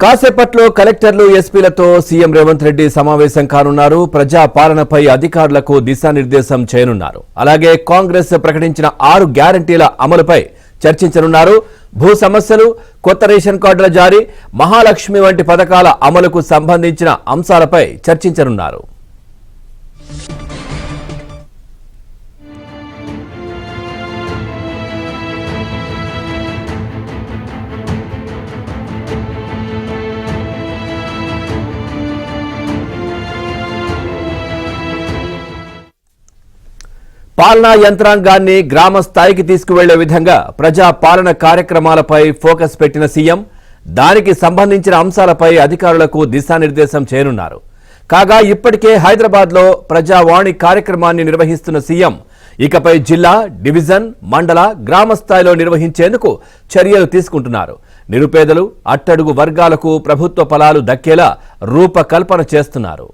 కాసేపట్లో కలెక్టర్లు ఎస్పీలతో సీఎం రేవంత్ రెడ్డి సమావేశం కానున్నారు. ప్రజా పాలనపై అధికారులకు దిశానిర్దేశం చేయనున్నారు. అలాగే కాంగ్రెస్ ప్రకటించిన 6 గ్యారంటీల అమలుపై చర్చించనున్నారు. భూ సమస్యలు, కొత్త రేషన్ కార్డుల జారీ, మహాలక్ష్మి వంటి పథకాల అమలుకు సంబంధించిన అంశాలపై చర్చించనున్నారు. పాలనా యంత్రాంగాన్ని గ్రామ స్థాయికి తీసుకువెళ్లే విధంగా ప్రజా పాలన కార్యక్రమాలపై ఫోకస్ పెట్టిన సీఎం దానికి సంబంధించిన అంశాలపై అధికారులకు దిశానిర్దేశం చేయనున్నారు. కాగా ఇప్పటికే హైదరాబాద్లో ప్రజావాణి కార్యక్రమాన్ని నిర్వహిస్తున్న సీఎం ఇకపై జిల్లా, డివిజన్, మండల, గ్రామ స్థాయిలో నిర్వహించేందుకు చర్యలు తీసుకుంటున్నారు. నిరుపేదలు, అట్టడుగు వర్గాలకు ప్రభుత్వ ఫలాలు దక్కేలా రూపకల్పన చేస్తున్నారు.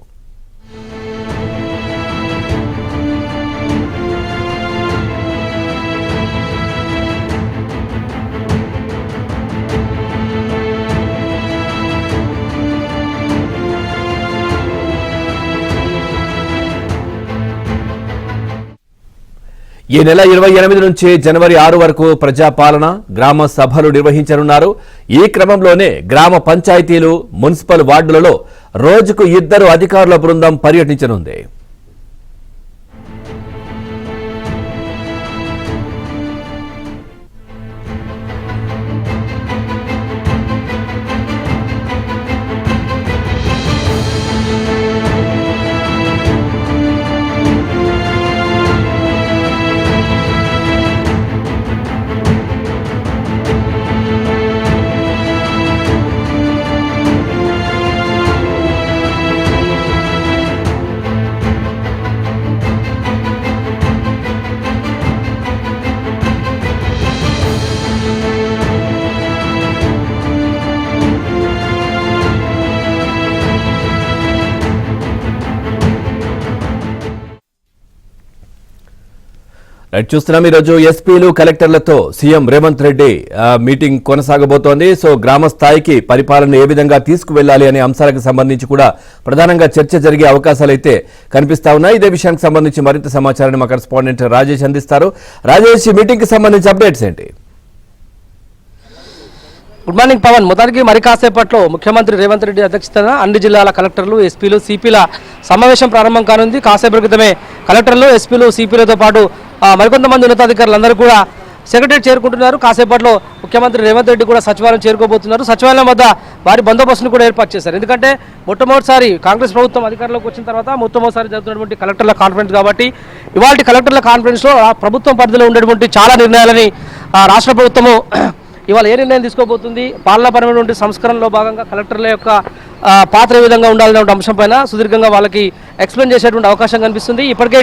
ఈ నెల 28 నుంచి జనవరి 6 వరకు ప్రజాపాలన, గ్రామ సభలు నిర్వహించనున్నారు. ఈ క్రమంలోనే గ్రామ పంచాయతీలు, మున్సిపల్ వార్డులలో రోజుకు 2 అధికారుల బృందం పర్యటించనుంది. చూస్తున్నాం ఈరోజు ఎస్పీలు, కలెక్టర్లతో సీఎం రేవంత్ రెడ్డి మీటింగ్ కొనసాగబోతోంది. సో గ్రామ స్థాయికి పరిపాలన ఏ విధంగా తీసుకువెళ్లాలి అనే అంశాలకు సంబంధించి కూడా ప్రధానంగా చర్చ జరిగే అవకాశాలు అయితే కనిపిస్తా ఉన్నాయి. ఇదే విషయానికి సంబంధించి మరింత సమాచారాన్ని మా కరెస్పాండెంట్ రాజేష్ అందిస్తారు. రాజేష్, మీటింగ్ కి సంబంధించి అప్డేట్స్ ఏంటి? Good morning Pavan. మొదటికి మరి కాసేపట్లో ముఖ్యమంత్రి రేవంత్ రెడ్డి అధ్యక్షతన అన్ని జిల్లాల కలెక్టర్లు, ఎస్పీలు, సిపిల సమావేశం ప్రారంభం కానుంది. కాసేపటి క్రితమే కలెక్టర్లు, ఎస్పీలు, సిపిలతో పాటు మరికొంతమంది ఉన్నతాధికారులు అందరూ కూడా సెక్రటరీ చేరుకుంటున్నారు. కాసేపట్లో ముఖ్యమంత్రి రేవంత్ రెడ్డి కూడా సచివాలయం చేరుకోబోతున్నారు. సచివాలయం వద్ద వారి బందోబస్తును కూడా ఏర్పాటు చేశారు. ఎందుకంటే మొట్టమొదటిసారి కాంగ్రెస్ ప్రభుత్వం అధికారంలోకి వచ్చిన తర్వాత మొట్టమొదటిసారి జరుగుతున్నటువంటి కలెక్టర్ల కాన్ఫరెన్స్ కాబట్టి ఇవాళ కలెక్టర్ల కాన్ఫరెన్స్లో ప్రభుత్వం పరిధిలో ఉండేటువంటి చాలా నిర్ణయాలని రాష్ట్ర ప్రభుత్వము ఇవాళ ఏ నిర్ణయం తీసుకోబోతుంది, పాలనాపరమైనటువంటి సంస్కరణలో భాగంగా కలెక్టర్ల యొక్క పాత్ర ఏ విధంగా ఉండాలనే అంశం పైన సుదీర్ఘంగా వాళ్ళకి ఎక్స్ప్లెయిన్ చేసేటువంటి అవకాశం కనిపిస్తుంది. ఇప్పటికే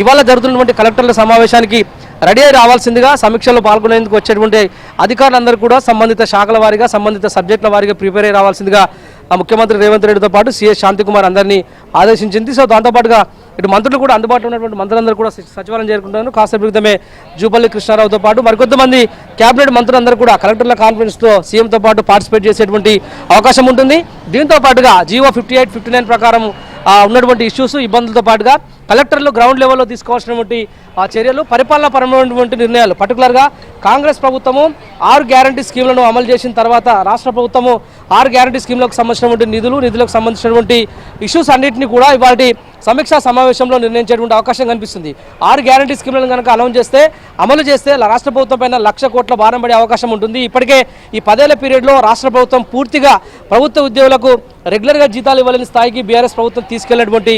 ఇవాళ జరుగుతున్నటువంటి కలెక్టర్ల సమావేశానికి రెడీ అయి రావాల్సిందిగా సమీక్షలో పాల్గొనేందుకు వచ్చేటువంటి అధికారులందరూ కూడా సంబంధిత శాఖల వారీగా, సంబంధిత సబ్జెక్టుల వారీగా ప్రిపేర్ అయి రావాల్సిందిగా ముఖ్యమంత్రి రేవంత్ రెడ్డితో పాటు సిఎస్ శాంతికుమార్ అందరినీ ఆదేశించింది. సో దాంతోపాటుగా ఇటు మంత్రులు కూడా అందుబాటులో ఉన్నటువంటి మంత్రులందరూ కూడా సచివాలయం చేరుకుంటున్నారు. కాసేపు క్రితమే జూపల్లి కృష్ణారావుతో పాటు మరికొంతమంది కేబినెట్ మంత్రులందరూ కూడా కలెక్టర్ల కాన్ఫరెన్స్లో సీఎంతో పాటు పార్టిసిపేట్ చేసేటువంటి అవకాశం ఉంటుంది. దీంతో పాటుగా జీవో 58, 59 ప్రకారం ఉన్నటువంటి ఇష్యూస్, ఇబ్బందులతో పాటుగా కలెక్టర్లు గ్రౌండ్ లెవెల్లో తీసుకోవాల్సినటువంటి చర్యలు, పరిపాలన పరమైనటువంటి నిర్ణయాలు, పర్టికులర్గా కాంగ్రెస్ ప్రభుత్వము 6 గ్యారంటీ స్కీమ్లను అమలు చేసిన తర్వాత రాష్ట్ర ప్రభుత్వము 6 గ్యారంటీ స్కీమ్లకు సంబంధించినటువంటి నిధులకు సంబంధించినటువంటి ఇష్యూస్ అన్నింటినీ కూడా ఇవాళ సమీక్షా సమావేశంలో నిర్ణయించేటువంటి అవకాశం కనిపిస్తుంది. 6 గ్యారంటీ స్కీమ్లను కనుక అమలు చేస్తే రాష్ట్ర ప్రభుత్వం పైన 1,00,000 కోట్ల భారం పడే అవకాశం ఉంటుంది. ఇప్పటికే ఈ 10 ఏళ్ల పీరియడ్లో రాష్ట్ర ప్రభుత్వం పూర్తిగా ప్రభుత్వ ఉద్యోగులకు రెగ్యులర్గా జీతాలు ఇవ్వాలని స్థాయికి బీఆర్ఎస్ ప్రభుత్వం తీసుకెళ్లినటువంటి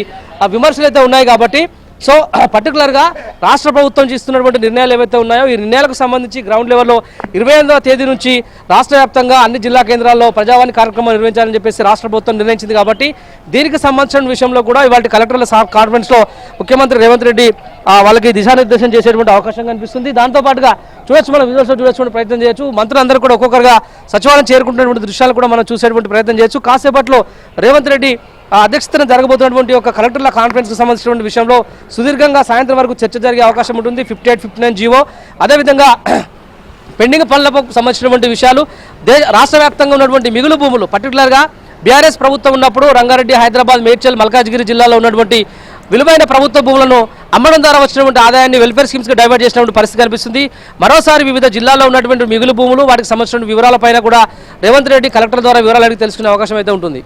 విమర్శలు అయితే ఉన్నాయి. కాబట్టి సో పర్టికులర్గా రాష్ట్ర ప్రభుత్వం చేస్తున్నటువంటి నిర్ణయాలు ఏవైతే ఉన్నాయో ఈ నిర్ణయాలకు సంబంధించి గ్రౌండ్ లెవెల్లో 28వ తేదీ నుంచి రాష్ట్ర వ్యాప్తంగా అన్ని జిల్లా కేంద్రాల్లో ప్రజావాణి కార్యక్రమం నిర్వహించాలని చెప్పేసి రాష్ట్ర ప్రభుత్వం నిర్ణయించింది. కాబట్టి దీనికి సంబంధించిన విషయంలో కూడా ఇవాళ కలెక్టర్ల కాన్ఫరెన్స్లో ముఖ్యమంత్రి రేవంత్ రెడ్డి వాళ్ళకి దిశానిర్దేశం చేసేటువంటి అవకాశం కనిపిస్తుంది. దాంతోపాటుగా చూడొచ్చు, మనం విజువల్స్లో చూడొచ్చుకునే ప్రయత్నం చేయొచ్చు. మంత్రులందరూ కూడా ఒక్కొక్కరుగా సచివాలయం చేరుకుంటున్నటువంటి దృశ్యాలు కూడా మనం చూసేటువంటి ప్రయత్నం చేయొచ్చు. కాసేపట్లో రేవంత్ రెడ్డి అధ్యక్షతన జరగబోతున్నటువంటి ఒక కలెక్టర్ల కాన్ఫరెన్స్ కు సంబంధించినటువంటి విషయంలో సుదీర్ఘంగా సాయంత్రం వరకు చర్చ జరిగే అవకాశం ఉంటుంది. 58, 59 జీవో, అదేవిధంగా పెండింగ్ పనులకు సంబంధించినటువంటి విషయాలు రాష్ట్ర వ్యాప్తంగా ఉన్నటువంటి మిగులు భూములు పర్టికులర్గా బీఆర్ఎస్ ప్రభుత్వం ఉన్నప్పుడు రంగారెడ్డి, హైదరాబాద్, మేడ్చల్, మల్కాజ్గిరి జిల్లాలో ఉన్నటువంటి విలువైన ప్రభుత్వ భూములను అమ్మడం ద్వారా వచ్చినటువంటి ఆదాయాన్ని వెల్ఫేర్ స్కీమ్స్కి డైవర్ట్ చేసినటువంటి పరిస్థితి కనిపిస్తుంది. మరోసారి వివిధ జిల్లాల్లో ఉన్నటువంటి మిగులు భూములు వాటికి సంబంధించిన వివరాలపైన కూడా రేవంత్ రెడ్డి కలెక్టర్ ద్వారా వివరాలు అడిగి తెలుసుకునే అవకాశం అయితే ఉంటుంది.